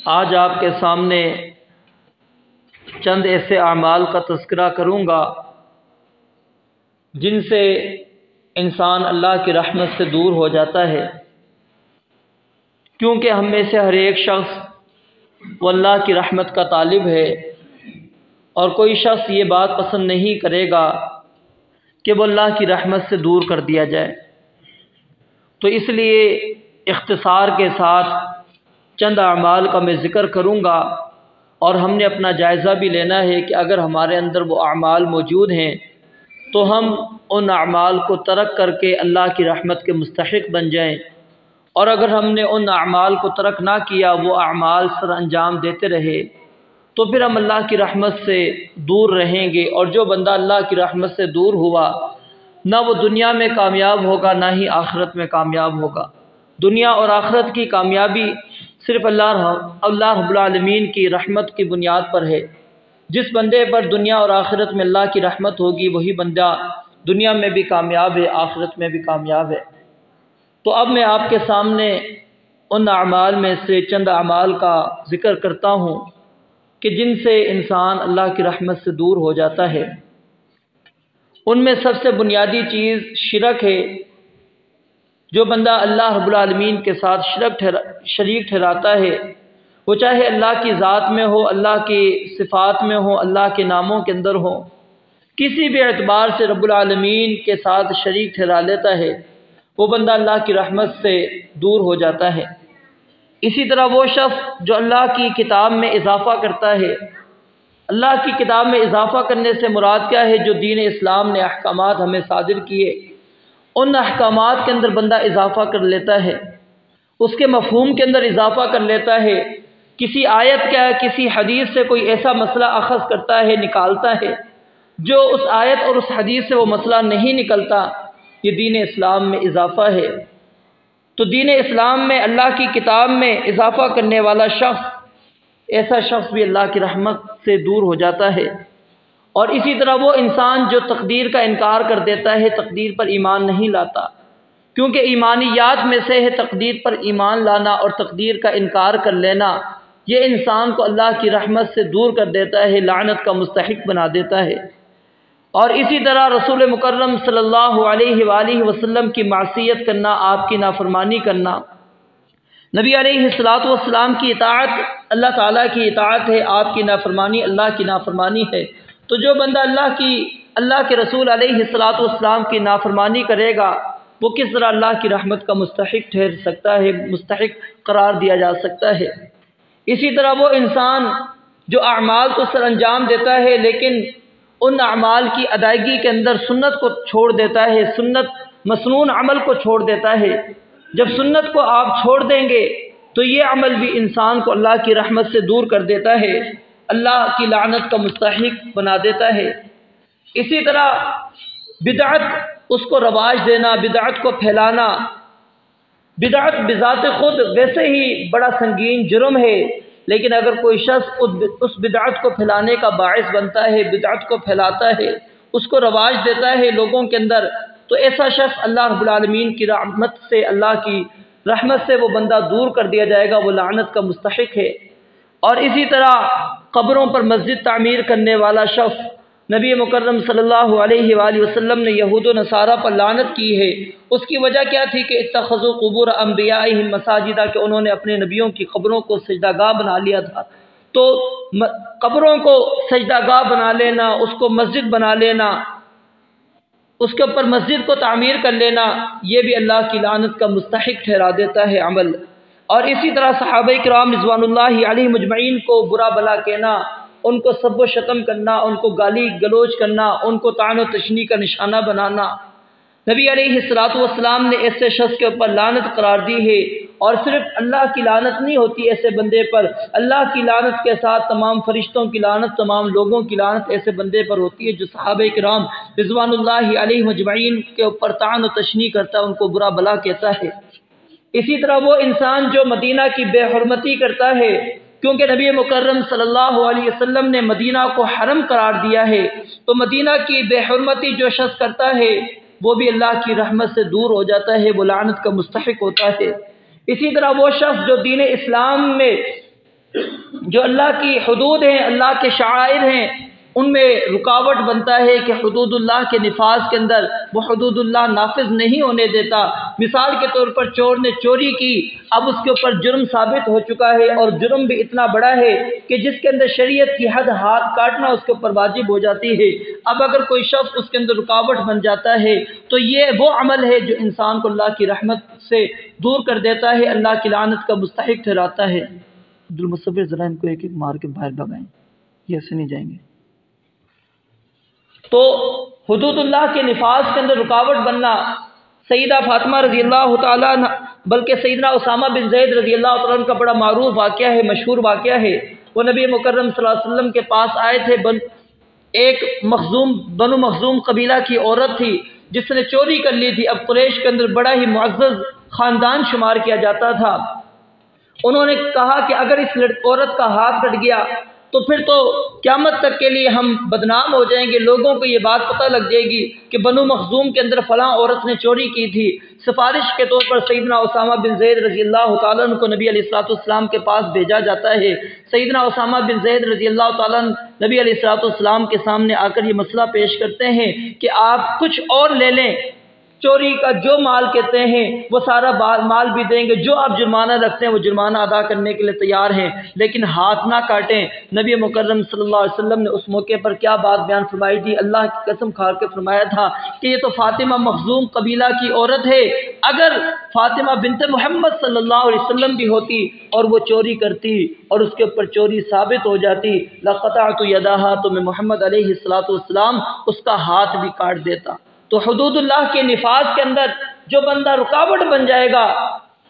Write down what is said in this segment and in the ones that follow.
آج آپ کے سامنے چند ایسے اعمال کا تذکرہ کروں گا جن سے انسان اللہ کی رحمت سے دور ہو جاتا ہے، کیونکہ ہم میں سے ہر ایک شخص وہ اللہ کی رحمت کا طالب ہے، اور کوئی شخص یہ بات پسند نہیں کرے گا کہ وہ اللہ کی رحمت سے دور کر دیا جائے۔ تو اس لیے اختصار کے ساتھ چند اعمال کا میں ذکر کروں گا، اور ہم نے اپنا جائزہ بھی لینا ہے کہ اگر ہمارے اندر وہ اعمال موجود ہیں تو ہم ان اعمال کو ترک کر کے اللہ کی رحمت کے مستحق بن جائیں، اور اگر ہم نے ان اعمال کو ترک نہ کیا، وہ اعمال سر انجام دیتے رہے، تو پھر ہم اللہ کی رحمت سے دور رہیں گے۔ اور جو بندہ اللہ کی رحمت سے دور ہوا، نہ وہ دنیا میں کامیاب ہوگا، نہ ہی آخرت میں کامیاب ہوگا۔ دنیا اور آخرت کی کامیابی صرف اللہ رب العالمین کی رحمت کی بنیاد پر ہے۔ جس بندے پر دنیا اور آخرت میں اللہ کی رحمت ہوگی، وہی بندہ دنیا میں بھی کامیاب ہے، آخرت میں بھی کامیاب ہے۔ تو اب میں آپ کے سامنے ان اعمال میں سے چند اعمال کا ذکر کرتا ہوں کہ جن سے انسان اللہ کی رحمت سے دور ہو جاتا ہے۔ ان میں سب سے بنیادی چیز شرک ہے۔ جو بندہ اللہ رب العالمین کے ساتھ شریک ٹھہراتا ہے، وہ چاہے اللہ کی ذات میں ہو، اللہ کی صفات میں ہو، اللہ کے ناموں کے اندر ہو، کسی بھی اعتبار سے رب العالمین کے ساتھ شریک ٹھہرا لیتا ہے، وہ بندہ اللہ کی رحمت سے دور ہو جاتا ہے۔ اسی طرح وہ شخص جو اللہ کی کتاب میں اضافہ کرتا ہے، اللہ کی کتاب میں اضافہ کرنے سے مراد کیا ہے؟ جو دین اسلام نے احکامات ہمیں صادر کیے، ان احکامات کے اندر بندہ اضافہ کر لیتا ہے، اس کے مفہوم کے اندر اضافہ کر لیتا ہے، کسی آیت کا کسی حدیث سے کوئی ایسا مسئلہ اخذ کرتا ہے، نکالتا ہے، جو اس آیت اور اس حدیث سے وہ مسئلہ نہیں نکلتا، یہ دین اسلام میں اضافہ ہے۔ تو دین اسلام میں اللہ کی کتاب میں اضافہ کرنے والا شخص، ایسا شخص بھی اللہ کی رحمت سے دور ہو جاتا ہے۔ اور اسی طرح وہ انسان جو تقدیر کا انکار کر دیتا ہے، تقدیر پر ایمان نہیں لاتا، کیونکہ ایمانیات میں سے ہے تقدیر پر ایمان لانا اور تقدیر کا انکار کر لینا۔ یہ انسان کو اللہ کی رحمت سے دور کر دیتا ہے، لعنت کا مستحق بنا دیتا ہے۔ اور اسی طرح رسول مکرم صلی اللہ علیہ وآلہ وسلم کی معصیت کرنا، آپ کی نافرمانی کرنا، نبی علیہ الصلوۃ کی اطاعت اللہ تعالیٰ کی اطاعت ہے، آپ کی نافرمانی اللہ کی نافرمانی ہے۔ تو جو بندہ اللہ کے رسول علیہ الصلوۃ کی نافرمانی کرے گا، وہ کس طرح اللہ کی رحمت کا مستحق ٹھہر سکتا ہے، مستحق قرار دیا جا سکتا ہے؟ اسی طرح وہ انسان جو اعمال کو سر انجام دیتا ہے، لیکن ان اعمال کی ادائیگی کے اندر سنت کو چھوڑ دیتا ہے، سنت مسنون عمل کو چھوڑ دیتا ہے۔ جب سنت کو آپ چھوڑ دیں گے تو یہ عمل بھی انسان کو اللہ کی رحمت سے دور کر دیتا ہے، اللہ کی لعنت کا مستحق بنا دیتا ہے۔ اسی طرح بدعت، اس کو رواج دینا، بدعت کو پھیلانا، بدعت بذات خود ویسے ہی بڑا سنگین جرم ہے، لیکن اگر کوئی شخص اس بدعت کو پھیلانے کا باعث بنتا ہے، بدعت کو پھیلاتا ہے، اس کو رواج دیتا ہے لوگوں کے اندر، تو ایسا شخص اللہ رب العالمین کی رحمت سے، اللہ کی رحمت سے وہ بندہ دور کر دیا جائے گا، وہ لعنت کا مستحق ہے۔ اور اسی طرح قبروں پر مسجد تعمیر کرنے والا شخص، نبی مکرم صلی اللہ علیہ وآلہ وسلم نے یہود و نصارہ پر لعنت کی ہے۔ اس کی وجہ کیا تھی کہ اتخذوا قبور انبیائہم مساجدہ، کہ انہوں نے اپنے نبیوں کی قبروں کو سجدہ گاہ بنا لیا تھا۔ تو قبروں کو سجدہ گاہ بنا لینا، اس کو مسجد بنا لینا، اس کے اوپر مسجد کو تعمیر کر لینا، یہ بھی اللہ کی لعنت کا مستحق ٹھہرا دیتا ہے عمل۔ اور اسی طرح صحابہ کرام رضوان اللہ علیہم اجمعین کو برا بھلا کہنا، ان کو سب و شتم کرنا، ان کو گالی گلوچ کرنا، ان کو طعن و تشنیع کا نشانہ بنانا، نبی علیہ السلام نے ایسے شخص کے اوپر لعنت قرار دی ہے۔ اور صرف اللہ کی لعنت نہیں ہوتی ایسے بندے پر، اللہ کی لعنت کے ساتھ تمام فرشتوں کی لعنت، تمام لوگوں کی لعنت ایسے بندے پر ہوتی ہے جو صحابہ کرام رضوان اللہ علیہم اجمعین کے اوپر طعن و تشنیع کرتا ہے، ان کو برا بھلا کہتا ہے۔ اسی طرح وہ انسان جو مدینہ کی بے حرمتی کرتا ہے، کیونکہ نبی مکرم صلی اللہ علیہ وسلم نے مدینہ کو حرم قرار دیا ہے، تو مدینہ کی بے حرمتی جو شخص کرتا ہے وہ بھی اللہ کی رحمت سے دور ہو جاتا ہے، وہ لعنت کا مستحق ہوتا ہے۔ اسی طرح وہ شخص جو دین اسلام میں جو اللہ کی حدود ہیں، اللہ کے شعائر ہیں، ان میں رکاوٹ بنتا ہے کہ حدود اللہ کے نفاذ کے اندر وہ حدود اللہ نافذ نہیں ہونے دیتا۔ مثال کے طور پر چور نے چوری کی، اب اس کے اوپر جرم ثابت ہو چکا ہے، اور جرم بھی اتنا بڑا ہے کہ جس کے اندر شریعت کی حد ہاتھ کاٹنا اس کے اوپر واجب ہو جاتی ہے۔ اب اگر کوئی شخص اس کے اندر رکاوٹ بن جاتا ہے تو یہ وہ عمل ہے جو انسان کو اللہ کی رحمت سے دور کر دیتا ہے، اللہ کی لعنت کا مستحق ٹھہراتا ہے۔ عبدالمصور ذرا ان کو ایک ایک مار کے باہر بھگائیں، یہ ایسے نہیں جائیں گے۔ تو حدود اللہ کے نفاذ کے اندر رکاوٹ بننا، سیدہ فاطمہ رضی اللہ تعالیٰ بلکہ سیدنا اسامہ بن زید رضی اللہ تعالیٰ عنہ کا بڑا معروف واقعہ ہے، مشہور واقعہ ہے۔ وہ نبی مکرم صلی اللہ علیہ وسلم کے پاس آئے تھے، ایک بنو مخزوم قبیلہ کی عورت تھی جس نے چوری کر لی تھی۔ اب قریش کے اندر بڑا ہی معزز خاندان شمار کیا جاتا تھا۔ انہوں نے کہا کہ اگر اس عورت کا ہاتھ کٹ گیا تو پھر تو قیامت تک کے لیے ہم بدنام ہو جائیں گے، لوگوں کو یہ بات پتہ لگ جائے گی کہ بنو مخزوم کے اندر فلاں عورت نے چوری کی تھی۔ سفارش کے طور پر سیدنا اسامہ بن زید رضی اللہ تعالیٰ عنہ کو نبی علیہ الصلوۃ والسلام کے پاس بھیجا جاتا ہے۔ سیدنا اسامہ بن زید رضی اللہ تعالیٰ عنہ نبی علیہ الصلوۃ والسلام کے سامنے آ کر یہ مسئلہ پیش کرتے ہیں کہ آپ کچھ اور لے لیں، چوری کا جو مال کہتے ہیں وہ سارا مال بھی دیں گے، جو آپ جرمانہ رکھتے ہیں وہ جرمانہ ادا کرنے کے لیے تیار ہیں، لیکن ہاتھ نہ کاٹیں۔ نبی مکرم صلی اللہ علیہ وسلم نے اس موقع پر کیا بات بیان فرمائی تھی؟ اللہ کی قسم کھا کے فرمایا تھا کہ یہ تو فاطمہ مخزوم قبیلہ کی عورت ہے، اگر فاطمہ بنت محمد صلی اللہ علیہ وسلم بھی ہوتی اور وہ چوری کرتی اور اس کے اوپر چوری ثابت ہو جاتی، لقطعت یداہا، تو میں محمد علیہ الصلوۃ والسلام اس کا ہاتھ بھی کاٹ دیتا۔ تو حدود اللہ کے نفاذ کے اندر جو بندہ رکاوٹ بن جائے گا،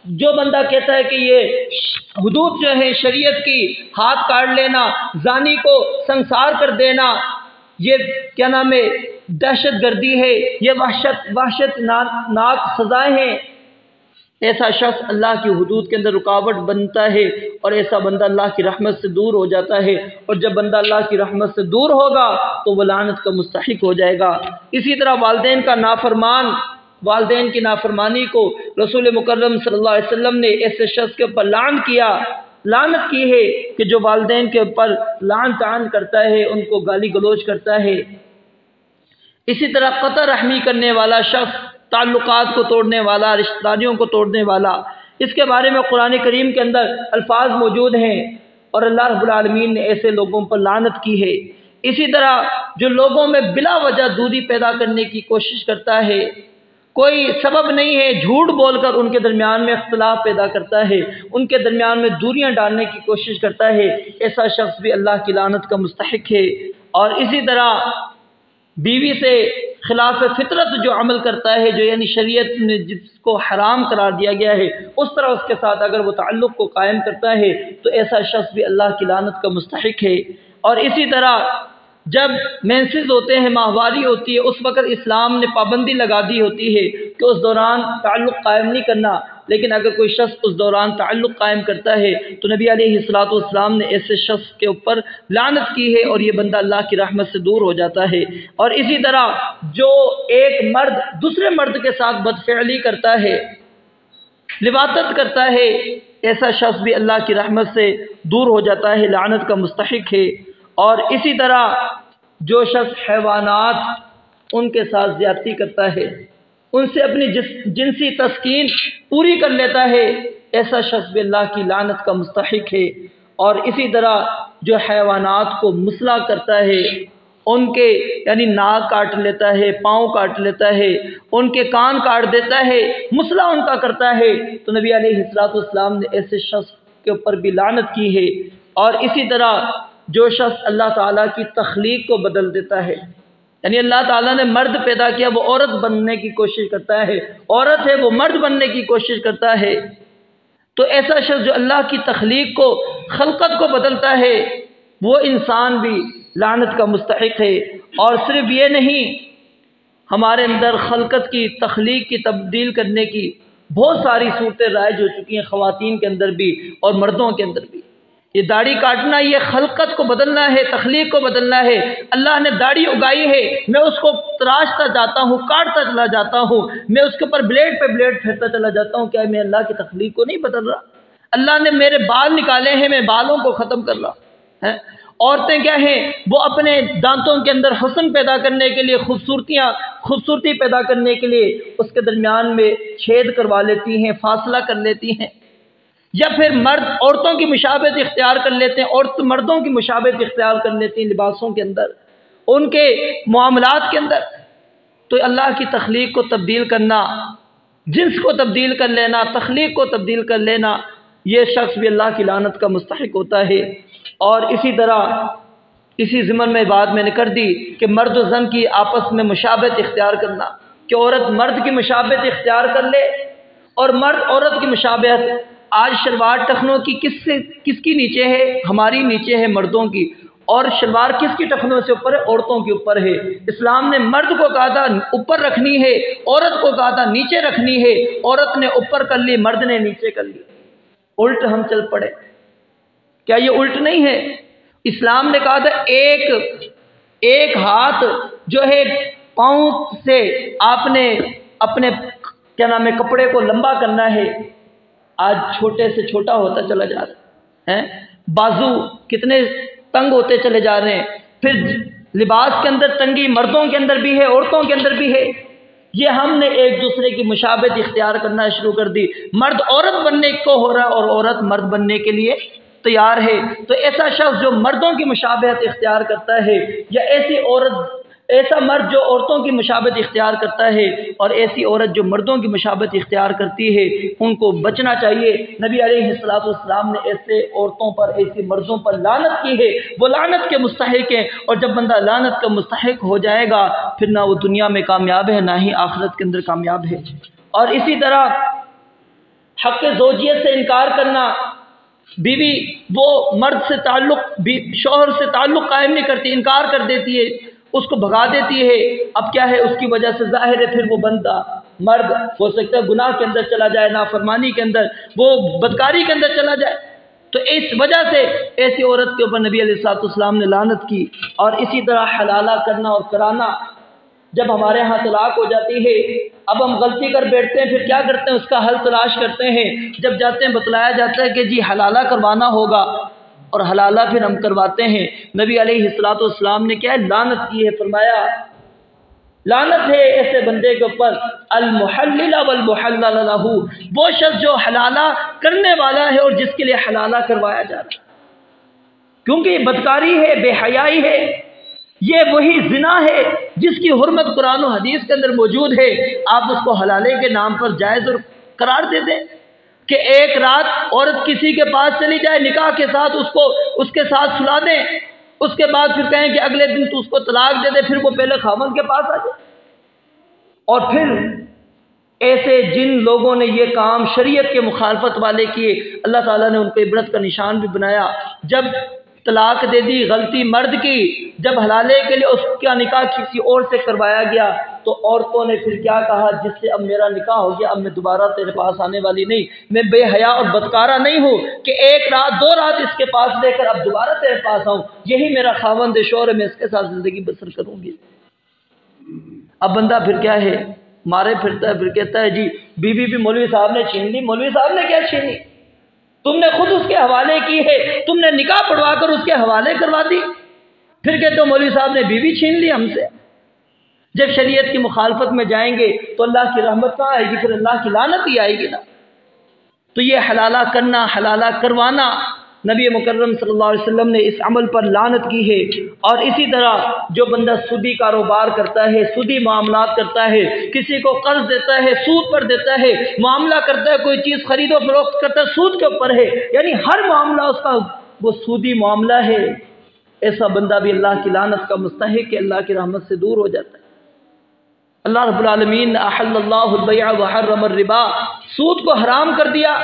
جو بندہ کہتا ہے کہ یہ حدود جو ہے شریعت کی، ہاتھ کاٹ لینا، زانی کو سنسار کر دینا، یہ کیا نام ہے، دہشت گردی ہے، یہ وحشت ناک سزائیں ہیں، ایسا شخص اللہ کی حدود کے اندر رکاوٹ بنتا ہے اور ایسا بندہ اللہ کی رحمت سے دور ہو جاتا ہے، اور جب بندہ اللہ کی رحمت سے دور ہوگا تو وہ لعنت کا مستحق ہو جائے گا۔ اسی طرح والدین کا نافرمان، والدین کی نافرمانی کو رسول مکرم صلی اللہ علیہ وسلم نے ایسے شخص کے اوپر لعنت کی ہے کہ جو والدین کے اوپر لعن طعن کرتا ہے، ان کو گالی گلوچ کرتا ہے۔ اسی طرح قطع رحمی کرنے والا شخص، تعلقات کو توڑنے والا، رشتہ داریوں کو توڑنے والا، اس کے بارے میں قرآن کریم کے اندر الفاظ موجود ہیں اور اللہ رب العالمین نے ایسے لوگوں پر لعنت کی ہے۔ اسی طرح جو لوگوں میں بلا وجہ دوری پیدا کرنے کی کوشش کرتا ہے، کوئی سبب نہیں ہے، جھوٹ بول کر ان کے درمیان میں اختلاف پیدا کرتا ہے، ان کے درمیان میں دوریاں ڈالنے کی کوشش کرتا ہے، ایسا شخص بھی اللہ کی لعنت کا مستحق ہے۔ اور اسی طرح بیوی سے خلاف فطرت جو عمل کرتا ہے، جو یعنی شریعت نے جس کو حرام قرار دیا گیا ہے اس طرح اس کے ساتھ اگر وہ تعلق کو قائم کرتا ہے تو ایسا شخص بھی اللہ کی لعنت کا مستحق ہے۔ اور اسی طرح جب مینسز ہوتے ہیں، ماہواری ہوتی ہے، اس وقت اسلام نے پابندی لگا دی ہوتی ہے کہ اس دوران تعلق قائم نہیں کرنا، لیکن اگر کوئی شخص اس دوران تعلق قائم کرتا ہے تو نبی علیہ الصلوۃ والسلام نے ایسے شخص کے اوپر لعنت کی ہے اور یہ بندہ اللہ کی رحمت سے دور ہو جاتا ہے۔ اور اسی طرح جو ایک مرد دوسرے مرد کے ساتھ بدفعلی کرتا ہے، لواطت کرتا ہے، ایسا شخص بھی اللہ کی رحمت سے دور ہو جاتا ہے، لعنت کا مستحق ہے۔ اور اسی طرح جو شخص حیوانات ان کے ساتھ زیادتی کرتا ہے، ان سے اپنی جنسی تسکین پوری کر لیتا ہے، ایسا شخص بھی اللہ کی لعنت کا مستحق ہے۔ اور اسی طرح جو حیوانات کو مسئلہ کرتا ہے، ان کے یعنی ناک کاٹ لیتا ہے، پاؤں کاٹ لیتا ہے، ان کے کان کاٹ دیتا ہے، مسئلہ ان کا کرتا ہے، تو نبی علیہ الصلوۃ والسلام نے ایسے شخص کے اوپر بھی لعنت کی ہے۔ اور اسی طرح جو شخص اللہ تعالیٰ کی تخلیق کو بدل دیتا ہے، یعنی اللہ تعالیٰ نے مرد پیدا کیا، وہ عورت بننے کی کوشش کرتا ہے، عورت ہے وہ مرد بننے کی کوشش کرتا ہے، تو ایسا شخص جو اللہ کی تخلیق کو، خلقت کو بدلتا ہے، وہ انسان بھی لعنت کا مستحق ہے۔ اور صرف یہ نہیں، ہمارے اندر خلقت کی، تخلیق کی تبدیل کرنے کی بہت ساری صورتیں رائج ہو چکی ہیں، خواتین کے اندر بھی اور مردوں کے اندر بھی۔ یہ داڑھی کاٹنا، یہ خلقت کو بدلنا ہے، تخلیق کو بدلنا ہے۔ اللہ نے داڑھی اگائی ہے، میں اس کو تراشتا جاتا ہوں، کاٹتا چلا جاتا ہوں، میں اس کے اوپر بلیڈ پہ بلیڈ پھیرتا چلا جاتا ہوں، کیا میں اللہ کی تخلیق کو نہیں بدل رہا؟ اللہ نے میرے بال نکالے ہیں، میں بالوں کو ختم کر رہا ہے۔ عورتیں کیا ہیں، وہ اپنے دانتوں کے اندر حسن پیدا کرنے کے لیے، خوبصورتی پیدا کرنے کے لیے اس کے درمیان میں چھید کروا لیتی ہیں، فاصلہ کر لیتی ہیں، یا پھر مرد عورتوں کی مشابہت اختیار کر لیتے ہیں، عورت مردوں کی مشابہت اختیار کر لیتی ہیں لباسوں کے اندر، ان کے معاملات کے اندر۔ تو اللہ کی تخلیق کو تبدیل کرنا، جنس کو تبدیل کر لینا، تخلیق کو تبدیل کر لینا، یہ شخص بھی اللہ کی لعنت کا مستحق ہوتا ہے۔ اور اسی طرح اسی ضمن میں بات میں نے کر دی کہ مرد و زن کی آپس میں مشابہت اختیار کرنا، کہ عورت مرد کی مشابہت اختیار کر لے اور مرد عورت کی مشابہت۔ آج شلوار ٹخنوں کی کس کی نیچے ہے؟ ہماری نیچے ہے، مردوں کی۔ اور شلوار کس کی ٹخنوں سے اوپر ہے؟ عورتوں کے اوپر ہے۔ اسلام نے مرد کو کہا تھا اوپر رکھنی ہے، عورت کو کہا تھا نیچے رکھنی ہے۔ عورت نے اوپر کر لی، مرد نے نیچے کر لی، الٹ ہم چل پڑے۔ کیا یہ الٹ نہیں ہے؟ اسلام نے کہا تھا ایک ہاتھ جو ہے پاؤں سے آپ نے اپنے کیا نام ہے کپڑے کو لمبا کرنا ہے، آج چھوٹے سے چھوٹا ہوتا چلا جا رہا ہے۔ بازو کتنے تنگ ہوتے چلے جا رہے ہیں۔ پھر لباس کے اندر تنگی مردوں کے اندر بھی ہے، عورتوں کے اندر بھی ہے۔ یہ ہم نے ایک دوسرے کی مشابہت اختیار کرنا شروع کر دی۔ مرد عورت بننے کو ہو رہا ہے اور عورت مرد بننے کے لیے تیار ہے۔ تو ایسا شخص جو مردوں کی مشابہت اختیار کرتا ہے، یا ایسا مرد جو عورتوں کی مشابہت اختیار کرتا ہے، اور ایسی عورت جو مردوں کی مشابہت اختیار کرتی ہے، ان کو بچنا چاہیے۔ نبی علیہ الصلوۃ والسلام نے ایسے عورتوں پر، ایسی مردوں پر لعنت کی ہے، وہ لعنت کے مستحق ہیں۔ اور جب بندہ لعنت کا مستحق ہو جائے گا، پھر نہ وہ دنیا میں کامیاب ہے، نہ ہی آخرت کے اندر کامیاب ہے۔ اور اسی طرح حق زوجیت سے انکار کرنا، بیوی وہ مرد سے شوہر سے تعلق قائم نہیں کرتی، انکار کر دیتی ہے، اس کو بھگا دیتی ہے۔ اب کیا ہے، اس کی وجہ سے ظاہر ہے پھر وہ بندہ مرد ہو سکتا ہے گناہ کے اندر چلا جائے، نافرمانی کے اندر، وہ بدکاری کے اندر چلا جائے۔ تو اس وجہ سے ایسی عورت کے اوپر نبی علیہ الصلوۃ والسلام نے لعنت کی۔ اور اسی طرح حلالہ کرنا اور کرانا، جب ہمارے ہاں طلاق ہو جاتی ہے، اب ہم غلطی کر بیٹھتے ہیں، پھر کیا کرتے ہیں، اس کا حل تلاش کرتے ہیں۔ جب جاتے ہیں بتلایا جاتا ہے کہ جی حلالہ کروانا ہوگا، اور حلالہ پھر ہم کرواتے ہیں۔ نبی علیہ الصلوۃ والسلام نے کیا ہے، لعنت کی ہے، فرمایا لعنت ہے ایسے بندے کے اوپر، المحلل والمحلل لہ، وہ شخص جو حلالہ کرنے والا ہے اور جس کے لیے حلالہ کروایا جا رہا ہے، کیونکہ یہ بدکاری ہے، بے حیائی ہے، یہ وہی زنا ہے جس کی حرمت قرآن و حدیث کے اندر موجود ہے۔ آپ اس کو حلالے کے نام پر جائز اور قرار دے دیں کہ ایک رات عورت کسی کے پاس چلی جائے نکاح کے ساتھ، اس کے ساتھ سلا دیں، اس کے بعد پھر کہیں کہ اگلے دن تو اس کو طلاق دے دے، پھر وہ پہلے خاوند کے پاس آ جائے۔ اور پھر ایسے جن لوگوں نے یہ کام شریعت کے مخالفت والے کیے، اللہ تعالیٰ نے ان کو عبرت کا نشان بھی بنایا۔ جب طلاق دے دی غلطی مرد کی، جب حلالے کے لیے اس کا نکاح کسی اور سے کروایا گیا، تو عورتوں نے پھر کیا کہا، جس سے اب میرا نکاح ہو گیا، اب میں دوبارہ تیرے پاس آنے والی نہیں، میں بے حیا اور بدکارہ نہیں ہوں کہ ایک رات 2 رات اس کے پاس لے کر اب دوبارہ تیرے پاس آؤں، یہی میرا خاوند شوہر ہے، میں اس کے ساتھ زندگی بسر کروں گی۔ اب بندہ پھر کیا ہے، مارے پھرتا ہے، پھر کہتا ہے جی بیوی بھی مولوی صاحب نے چھین لی۔ مولوی صاحب نے کیا چھینی؟ تم نے خود اس کے حوالے کی ہے، تم نے نکاح پڑھوا کر اس کے حوالے کروا دی، پھر کہتے ہو مولوی صاحب نے بیوی چھین لی ہم سے۔ جب شریعت کی مخالفت میں جائیں گے تو اللہ کی رحمت کہاں آئے گی، پھر اللہ کی لعنت ہی آئے گی نا۔ تو یہ حلالہ کرنا، حلالہ کروانا، نبی مکرم صلی اللہ علیہ وسلم نے اس عمل پر لعنت کی ہے۔ اور اسی طرح جو بندہ سودی کاروبار کرتا ہے، سودی معاملات کرتا ہے، کسی کو قرض دیتا ہے، سود پر دیتا ہے، معاملہ کرتا ہے، کوئی چیز خرید و فروخت کرتا ہے، سود کے اوپر ہے، یعنی ہر معاملہ اس کا وہ سودی معاملہ ہے، ایسا بندہ بھی اللہ کی لعنت کا مستحق ہے، اللہ کی رحمت سے دور ہو جاتا ہے۔ اللہ رب العالمین احل اللہ البیع وحرم الربا، سود کو حرام کر دیا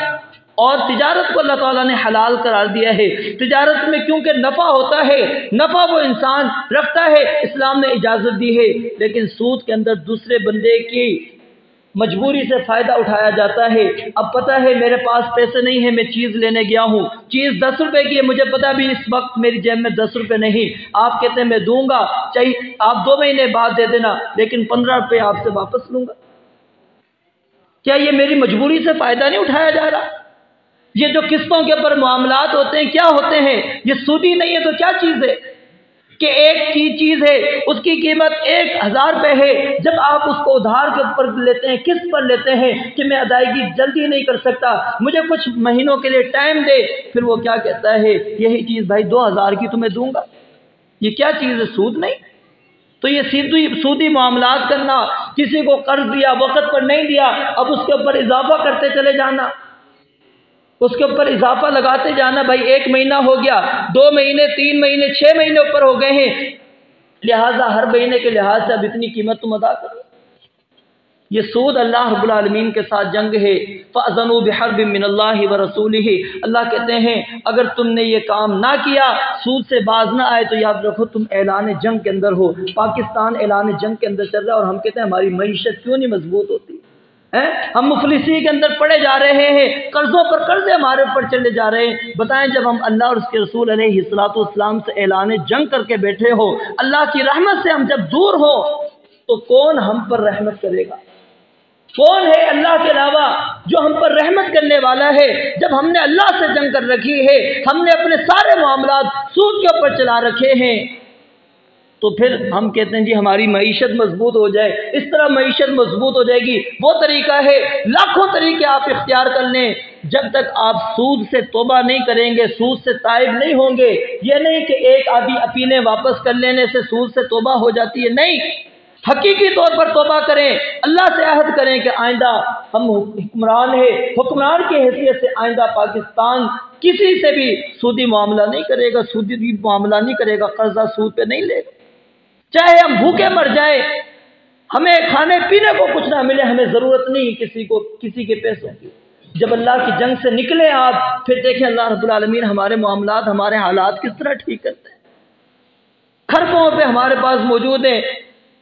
اور تجارت کو اللہ تعالیٰ نے حلال قرار دیا ہے۔ تجارت میں کیونکہ نفع ہوتا ہے، نفع وہ انسان رکھتا ہے، اسلام نے اجازت دی ہے، لیکن سود کے اندر دوسرے بندے کی مجبوری سے فائدہ اٹھایا جاتا ہے۔ اب پتہ ہے میرے پاس پیسے نہیں ہیں، میں چیز لینے گیا ہوں، چیز 10 روپے کی ہے، مجھے پتہ بھی اس وقت میری جیب میں 10 روپے نہیں، آپ کہتے ہیں میں دوں گا، چاہیے آپ 2 مہینے بعد دے دینا، لیکن 15 روپے آپ سے واپس لوں گا۔ کیا یہ میری مجبوری سے فائدہ نہیں اٹھایا جا رہا؟ یہ جو قسطوں کے اوپر معاملات ہوتے ہیں کیا ہوتے ہیں؟ یہ سودی نہیں ہے تو کیا چیز ہے کہ ایک کی چیز ہے اس کی قیمت 1000 روپے ہے، جب آپ اس کو ادھار کے اوپر لیتے ہیں، قسط پر لیتے ہیں کہ میں ادائیگی جلدی نہیں کر سکتا، مجھے کچھ مہینوں کے لیے ٹائم دے، پھر وہ کیا کہتا ہے یہی چیز بھائی 2000 کی تمہیں دوں گا، یہ کیا چیز ہے؟ سود نہیں؟ تو یہ سودی معاملات کرنا، کسی کو قرض دیا وقت پر نہیں دیا، اب اس کے اوپر اضافہ کرتے چلے جانا، اس کے اوپر اضافہ لگاتے جانا، بھائی 1 مہینہ ہو گیا، 2 مہینے، 3 مہینے، 6 مہینے اوپر ہو گئے ہیں، لہٰذا ہر مہینے کے لحاظ سے اب اتنی قیمت تم ادا کرو۔ یہ سود اللہ رب العالمین کے ساتھ جنگ ہے۔ فَأَذَنُوا بِحَرْبٍ مِّنَ اللَّهِ وَرَسُولِهِ، اللہ کہتے ہیں اگر تم نے یہ کام نہ کیا، سود سے باز نہ آئے، تو یاد رکھو تم اعلان جنگ کے اندر ہو۔ پاکستان اعلان جنگ کے اندر چل رہا ہے اور ہم کہتے ہیں ہماری معیشت کیوں نہیں مضبوط ہوتی؟ ہم مفلسی کے اندر پڑے جا رہے ہیں، قرضوں پر قرضے ہمارے اوپر چلے جا رہے ہیں۔ بتائیں جب ہم اللہ اور اس کے رسول علیہ الصلوۃ والسلام سے اعلان جنگ کر کے بیٹھے ہو، اللہ کی رحمت سے ہم جب دور ہو، تو کون ہم پر رحمت کرے گا؟ کون ہے اللہ کے علاوہ جو ہم پر رحمت کرنے والا ہے؟ جب ہم نے اللہ سے جنگ کر رکھی ہے، ہم نے اپنے سارے معاملات سود کے اوپر چلا رکھے ہیں، تو پھر ہم کہتے ہیں جی ہماری معیشت مضبوط ہو جائے، اس طرح معیشت مضبوط ہو جائے گی۔ وہ طریقہ ہے، لاکھوں طریقے آپ اختیار کر لیں، جب تک آپ سود سے توبہ نہیں کریں گے، سود سے تائب نہیں ہوں گے۔ یہ نہیں کہ ایک آدھی اپینے واپس کر لینے سے سود سے توبہ ہو جاتی ہے، نہیں، حقیقی طور پر توبہ کریں، اللہ سے عہد کریں کہ آئندہ ہم حکمران ہیں، حکمران کی حیثیت سے آئندہ پاکستان کسی سے بھی سودی معاملہ نہیں کرے گا، سودی معاملہ نہیں کرے گا، قرضہ سود پہ نہیں لے گا، چاہے ہم بھوکے مر جائیں، ہمیں کھانے پینے کو کچھ نہ ملے، ہمیں ضرورت نہیں کسی کے پیسوں کی۔ جب اللہ کی جنگ سے نکلے آپ، پھر دیکھیں اللہ رب العالمین ہمارے معاملات، ہمارے حالات کس طرح ٹھیک کرتے ہیں۔ خربوں پہ ہمارے پاس موجود ہیں،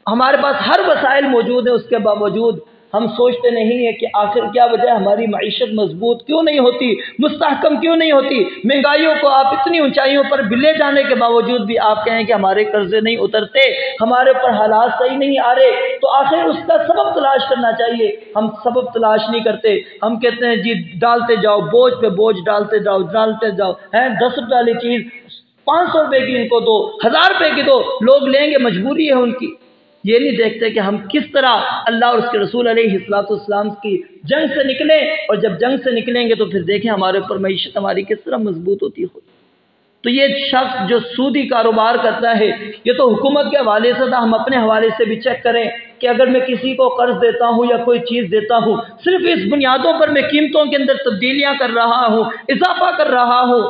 ہمارے پاس ہر وسائل موجود ہیں، اس کے باوجود ہم سوچتے نہیں ہیں کہ آخر کیا وجہ ہماری معیشت مضبوط کیوں نہیں ہوتی، مستحکم کیوں نہیں ہوتی۔ مہنگائیوں کو آپ اتنی اونچائیوں پر لے جانے کے باوجود بھی آپ کہیں کہ ہمارے قرضے نہیں اترتے، ہمارے پر حالات صحیح نہیں آ رہے، تو آخر اس کا سبب تلاش کرنا چاہیے۔ ہم سبب تلاش نہیں کرتے، ہم کہتے ہیں جی ڈالتے جاؤ، بوجھ پہ بوجھ ڈالتے جاؤ، 10 روپے والی چیز 500 روپے کی ان کو دو، 1000 روپے کی دو، لوگ لیں گے، مجبوری ہے ان کی۔ یہ نہیں دیکھتے کہ ہم کس طرح اللہ اور اس کے رسول علیہ الصلوۃ والسلام کی جنگ سے نکلیں، اور جب جنگ سے نکلیں گے تو پھر دیکھیں ہمارے اوپر معیشت ہماری کس طرح مضبوط ہوتی ہو۔ تو یہ شخص جو سودی کاروبار کرتا ہے، یہ تو حکومت کے حوالے سے تھا، ہم اپنے حوالے سے بھی چیک کریں کہ اگر میں کسی کو قرض دیتا ہوں یا کوئی چیز دیتا ہوں، صرف اس بنیادوں پر میں قیمتوں کے اندر تبدیلیاں کر رہا ہوں، اضافہ کر رہا ہوں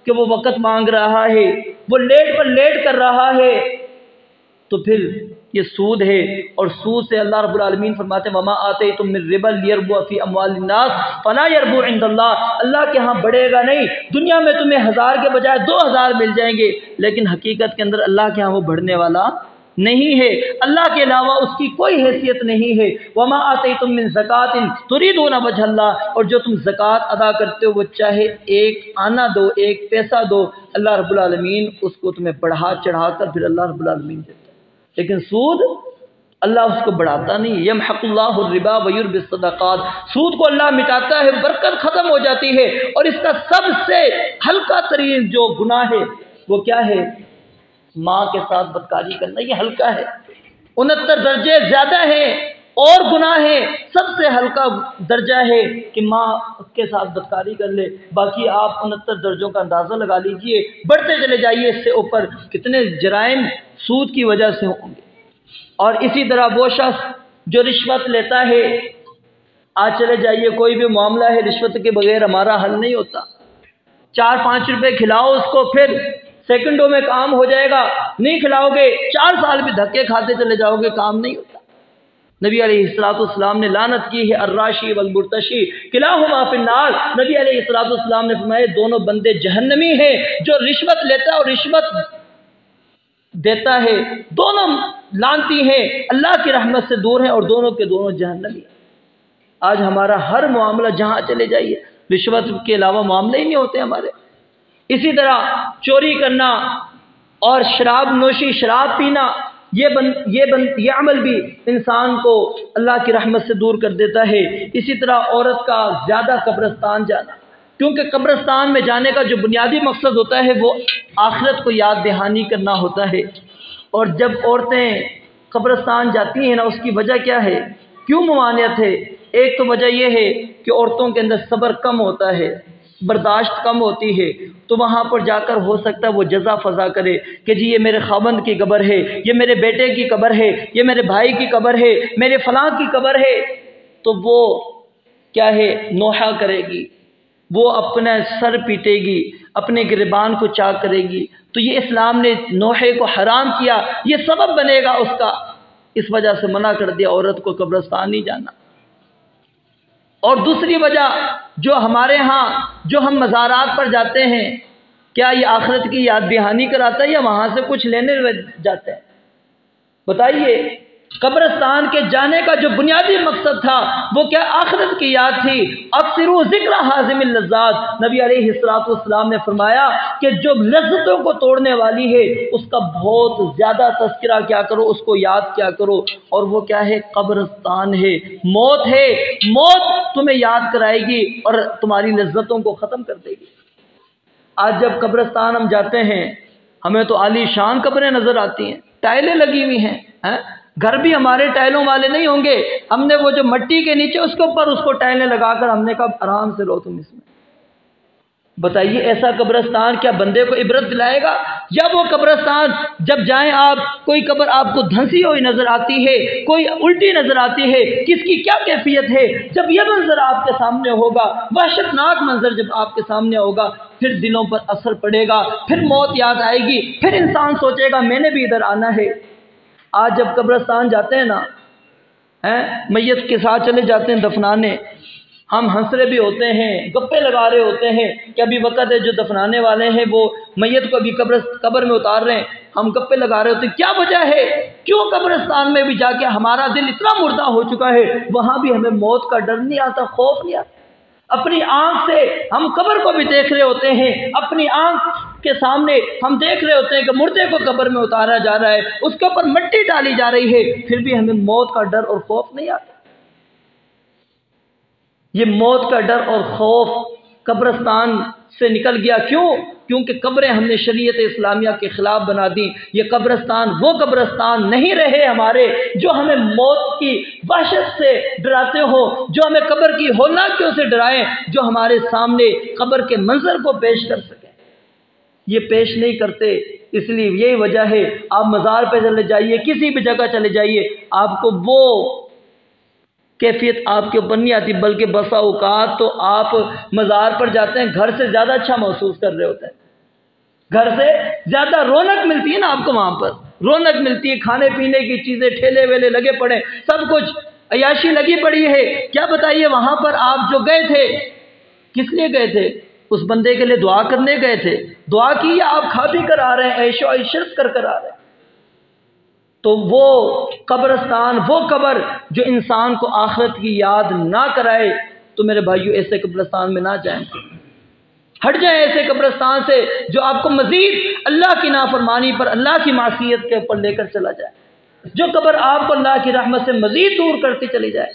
کہ وہ وقت مانگ رہا ہے، وہ لیٹ پر لیٹ کر رہا ہے، تو پھر یہ سود ہے۔ اور سود سے اللہ رب العالمین فرماتے ہیں وَمَا آتَيْتُم مِّن رِّبًا لِّيَرْبُوَ فِي أَمْوَالِ النَّاسِ فَلَا يَرْبُو عِندَ اللَّهِ، اللہ کے ہاں بڑھے گا نہیں، دنیا میں تمہیں 1000 کے بجائے 2000 مل جائیں گے، لیکن حقیقت کے اندر اللہ کے ہاں وہ بڑھنے والا نہیں ہے، اللہ کے علاوہ اس کی کوئی حیثیت نہیں ہے۔ وَمَا آتَيْتُم مِّن زَكَاةٍ تُرِيدُونَ وَجْهَ اللَّهِ، اور جو تم زکوٰۃ ادا کرتے ہو وہ چاہے ایک آنا دو، ایک پیسہ دو، اللہ رب العالمین اس کو تمہیں بڑھا چڑھا کر پھر اللہ رب العالمین دیتا ہے۔ لیکن سود اللہ اس کو بڑھاتا نہیں، یمحق اللہ الربا ویربی الصدقات، سود کو اللہ مٹاتا ہے، برکت ختم ہو جاتی ہے۔ اور اس کا سب سے ہلکا ترین جو گناہ ہے وہ کیا ہے؟ ماں کے ساتھ بدکاری کرنا، یہ ہلکا ہے۔ 69 درجے زیادہ ہیں اور گناہ ہے، سب سے ہلکا درجہ ہے کہ ماں کے ساتھ بدکاری کر لے، باقی آپ 69 درجوں کا اندازہ لگا لیجئے، بڑھتے چلے جائیے، اس سے اوپر کتنے جرائم سود کی وجہ سے ہوں گے۔ اور اسی طرح وہ شخص جو رشوت لیتا ہے، آج چلے جائیے کوئی بھی معاملہ ہے، رشوت کے بغیر ہمارا حل نہیں ہوتا۔ 4-5 روپے کھلاؤ اس کو، پھر سیکنڈوں میں کام ہو جائے گا، نہیں کھلاؤ گے 4 سال بھی دھکے کھاتے چلے جاؤ گے، کام نہیں ہوتا۔ نبی علیہ الصلوۃ والسلام نے لعنت کی ہے الراشی والمرتشی کلاہما فی النار، نبی علیہ الصلوۃ والسلام نے فرمایا دونوں بندے جہنمی ہیں، جو رشوت لیتا ہے اور رشوت دیتا ہے، دونوں لعنتی ہیں، اللہ کی رحمت سے دور ہیں، اور دونوں کے دونوں جہنمی ہیں۔ آج ہمارا ہر معاملہ جہاں چلے جائیے رشوت کے علاوہ معاملے ہی نہیں ہوتے ہمارے۔ اسی طرح چوری کرنا اور شراب نوشی، شراب پینا، یہ عمل بھی انسان کو اللہ کی رحمت سے دور کر دیتا ہے۔ اسی طرح عورت کا زیادہ قبرستان جانا، کیونکہ قبرستان میں جانے کا جو بنیادی مقصد ہوتا ہے وہ آخرت کو یاد دہانی کرنا ہوتا ہے۔ اور جب عورتیں قبرستان جاتی ہیں نا، اس کی وجہ کیا ہے، کیوں ممانعت ہے؟ ایک تو وجہ یہ ہے کہ عورتوں کے اندر صبر کم ہوتا ہے، برداشت کم ہوتی ہے، تو وہاں پر جا کر ہو سکتا ہے وہ جزا فضا کرے کہ جی یہ میرے خاوند کی قبر ہے، یہ میرے بیٹے کی قبر ہے، یہ میرے بھائی کی قبر ہے، میرے فلاں کی قبر ہے، تو وہ کیا ہے، نوحہ کرے گی، وہ اپنا سر پیٹے گی، اپنے گریبان کو چاک کرے گی۔ تو یہ اسلام نے نوحے کو حرام کیا، یہ سبب بنے گا اس کا، اس وجہ سے منع کر دیا عورت کو قبرستان نہیں جانا۔ اور دوسری وجہ جو ہمارے ہاں جو ہم مزارات پر جاتے ہیں، کیا یہ آخرت کی یاد دہانی کراتا ہے یا وہاں سے کچھ لینے جاتے ہیں؟ بتائیے، قبرستان کے جانے کا جو بنیادی مقصد تھا وہ کیا آخرت کی یاد تھی۔ اکثروا ذکر حازم اللذات، نبی علیہ الصلوۃ والسلام نے فرمایا کہ جو لذتوں کو توڑنے والی ہے اس کا بہت زیادہ تذکرہ کیا کرو، اس کو یاد کیا کرو، اور وہ کیا ہے، قبرستان ہے، موت ہے۔ موت تمہیں یاد کرائے گی اور تمہاری لذتوں کو ختم کر دے گی۔ آج جب قبرستان ہم جاتے ہیں ہمیں تو عالی شان قبریں نظر آتی ہیں، ٹائلیں لگی ہوئی ہیں، گھر بھی ہمارے ٹائلوں والے نہیں ہوں گے، ہم نے وہ جو مٹی کے نیچے اس کے اوپر اس کو ٹائلیں لگا کر ہم نے کہا آرام سے رہو تم اس میں۔ بتائیے ایسا قبرستان کیا بندے کو عبرت دلائے گا؟ یا وہ قبرستان جب جائیں آپ، کوئی قبر آپ کو دھنسی ہوئی نظر آتی ہے، کوئی الٹی نظر آتی ہے، کس کی کیا کیفیت ہے، جب یہ منظر آپ کے سامنے ہوگا، وحشت ناک منظر جب آپ کے سامنے ہوگا، پھر دلوں پر اثر پڑے گا، پھر موت یاد آئے گی، پھر انسان سوچے گا میں نے بھی ادھر آنا ہے۔ آج جب قبرستان جاتے ہیں نا، میت کے ساتھ چلے جاتے ہیں دفنانے، ہم ہنس رہے بھی ہوتے ہیں، گپے لگا رہے ہوتے ہیں کہ ابھی وقت ہے جو دفنانے والے ہیں وہ میت کو ابھی قبر میں اتار رہے ہیں، ہم گپے لگا رہے ہوتے ہیں۔ کیا وجہ ہے؟ کیوں قبرستان میں بھی جا کے ہمارا دل اتنا مردہ ہو چکا ہے، وہاں بھی ہمیں موت کا ڈر نہیں آتا، خوف نہیں آتا؟ اپنی آنکھ سے ہم قبر کو بھی دیکھ رہے ہوتے ہیں، اپنی آنکھ کے سامنے ہم دیکھ رہے ہوتے ہیں کہ مردے کو قبر میں اتارا جا رہا ہے، اس کے اوپر مٹی ڈالی جا رہی ہے، پھر بھی ہمیں موت کا ڈر اور خوف نہیں آتا۔ یہ موت کا ڈر اور خوف قبرستان سے نکل گیا۔ کیوں؟ کیونکہ قبریں ہم نے شریعت اسلامیہ کے خلاف بنا دی۔ یہ قبرستان وہ قبرستان نہیں رہے ہمارے جو ہمیں موت کی وحشت سے ڈراتے ہو، جو ہمیں قبر کی ہولناکیوں سے ڈرائیں، جو ہمارے سامنے قبر کے منظر کو پیش کر سکیں۔ یہ پیش نہیں کرتے، اس لیے یہی وجہ ہے آپ مزار پہ چلے جائیے، کسی بھی جگہ چلے جائیے، آپ کو وہ کیفیت آپ کے اوپر نہیں آتی، بلکہ بسا اوقات تو آپ مزار پر جاتے ہیں گھر سے زیادہ اچھا محسوس کر رہے ہوتے ہیں، گھر سے زیادہ رونق ملتی ہے نا آپ کو، وہاں پر رونق ملتی ہے، کھانے پینے کی چیزیں ٹھیلے ویلے لگے پڑے، سب کچھ عیاشی لگی پڑی ہے۔ کیا بتائیے وہاں پر آپ جو گئے تھے کس لیے گئے تھے؟ اس بندے کے لیے دعا کرنے گئے تھے، دعا کی یا آپ کھا پی کر آ رہے ہیں، عیش و عشرت کر کر آ رہے ہیں؟ تو وہ قبرستان، وہ قبر جو انسان کو آخرت کی یاد نہ کرائے، تو میرے بھائیو ایسے قبرستان میں نہ جائیں، ہٹ جائیں ایسے قبرستان سے جو آپ کو مزید اللہ کی نافرمانی پر، اللہ کی معصیت کے اوپر لے کر چلا جائے، جو قبر آپ کو اللہ کی رحمت سے مزید دور کرتی چلی جائے۔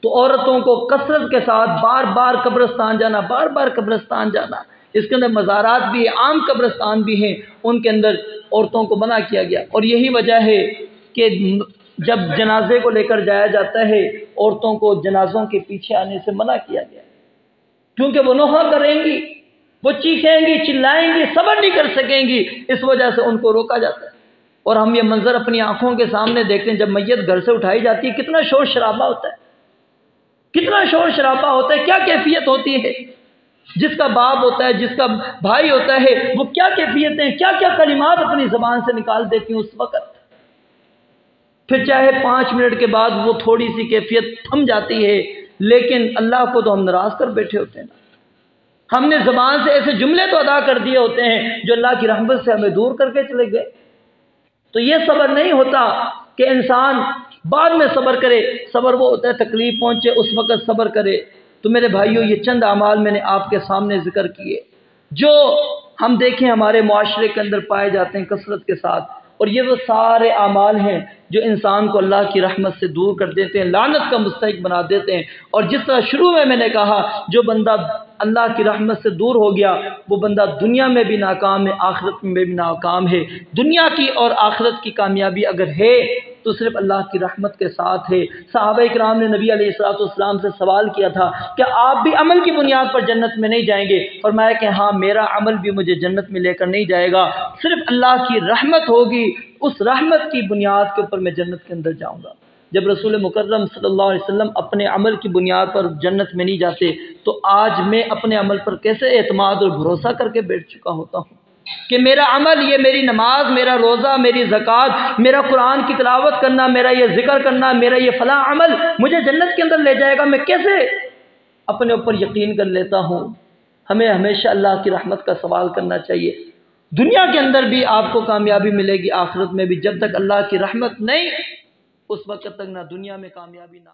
تو عورتوں کو کثرت کے ساتھ بار بار قبرستان جانا، بار بار قبرستان جانا، اس کے اندر مزارات بھی ہیں، عام قبرستان بھی ہیں، ان کے اندر عورتوں کو منع کیا گیا۔ اور یہی وجہ ہے کہ جب جنازے کو لے کر جایا جاتا ہے عورتوں کو جنازوں کے پیچھے آنے سے منع کیا گیا، کیونکہ وہ نوحہ کریں گی، وہ چیخیں گی، چلائیں گی، صبر نہیں کر سکیں گی، اس وجہ سے ان کو روکا جاتا ہے۔ اور ہم یہ منظر اپنی آنکھوں کے سامنے دیکھتے ہیں، جب میت گھر سے اٹھائی جاتی ہے کتنا شور شرابہ ہوتا ہے، کتنا شور شرابہ ہوتا ہے، کیا کیفیت ہوتی ہے، جس کا باپ ہوتا ہے، جس کا بھائی ہوتا ہے، وہ کیا کیفیتیں، کیا کیا کلمات اپنی زبان سے نکال دیتی ہیں اس وقت۔ پھر چاہے 5 منٹ کے بعد وہ تھوڑی سی کیفیت تھم جاتی ہے، لیکن اللہ کو تو ہم ناراض کر بیٹھے ہوتے ہیں نا، ہم نے زبان سے ایسے جملے تو ادا کر دیے ہوتے ہیں جو اللہ کی رحمت سے ہمیں دور کر کے چلے گئے۔ تو یہ صبر نہیں ہوتا کہ انسان بعد میں صبر کرے، صبر وہ ہوتا ہے تکلیف پہنچے اس وقت صبر کرے۔ تو میرے بھائیوں یہ چند اعمال میں نے آپ کے سامنے ذکر کیے جو ہم دیکھیں ہمارے معاشرے کے اندر پائے جاتے ہیں کثرت کے ساتھ، اور یہ وہ سارے اعمال ہیں جو انسان کو اللہ کی رحمت سے دور کر دیتے ہیں، لعنت کا مستحق بنا دیتے ہیں۔ اور جس طرح شروع میں نے کہا، جو بندہ اللہ کی رحمت سے دور ہو گیا وہ بندہ دنیا میں بھی ناکام ہے، آخرت میں بھی ناکام ہے۔ دنیا کی اور آخرت کی کامیابی اگر ہے تو صرف اللہ کی رحمت کے ساتھ ہے۔ صحابہ کرام نے نبی علیہ الصلوۃ والسلام سے سوال کیا تھا کہ آپ بھی عمل کی بنیاد پر جنت میں نہیں جائیں گے؟ فرمایا کہ ہاں، میرا عمل بھی مجھے جنت میں لے کر نہیں جائے گا، صرف اللہ کی رحمت ہوگی، اس رحمت کی بنیاد کے اوپر میں جنت کے اندر جاؤں گا۔ جب رسول مکرم صلی اللہ علیہ وسلم اپنے عمل کی بنیاد پر جنت میں نہیں جاتے تو آج میں اپنے عمل پر کیسے اعتماد اور بھروسہ کر کے بیٹھ چکا ہوتا ہوں کہ میرا عمل، یہ میری نماز، میرا روزہ، میری زکوٰۃ، میرا قرآن کی تلاوت کرنا، میرا یہ ذکر کرنا، میرا یہ فلاں عمل مجھے جنت کے اندر لے جائے گا۔ میں کیسے اپنے اوپر یقین کر لیتا ہوں؟ ہمیں ہمیشہ اللہ کی رحمت کا سوال کرنا چاہیے۔ دنیا کے اندر بھی آپ کو کامیابی ملے گی، آخرت میں بھی۔ جب تک اللہ کی رحمت نہیں، اس وقت تک نہ دنیا میں کامیابی نہ